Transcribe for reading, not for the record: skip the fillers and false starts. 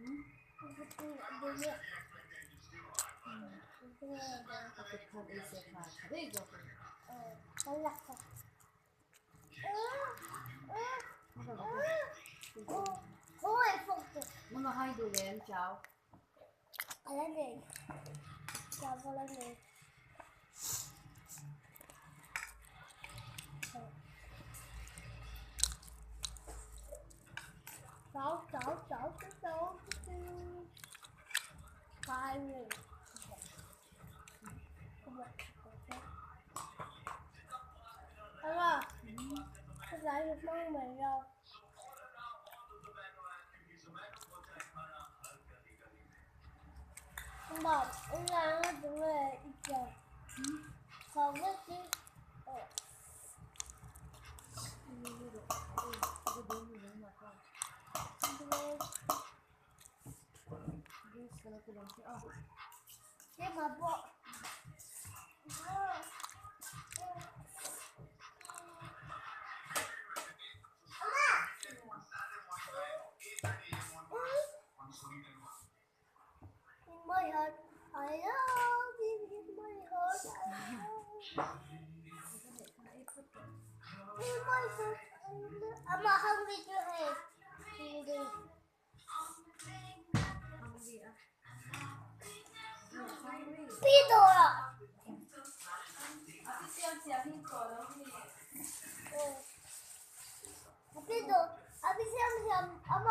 Dili. Kapithan ay sefa. Sabi ko ko. Talak ka. Hoy, foto. Mga hay dulen, ciao. Alam din. Sabi lang din. Cháu. Fire. Ama, cái giá được mang mày đâu? Không bảo, anh làm nó đúng là ít giờ. Không biết chứ. Thế mà bộ. In my heart, I love you. In my heart, I love you. In my heart, I love. I'm not hungry to eat. Hungry. Pidora. Pido. Abi siam. Ama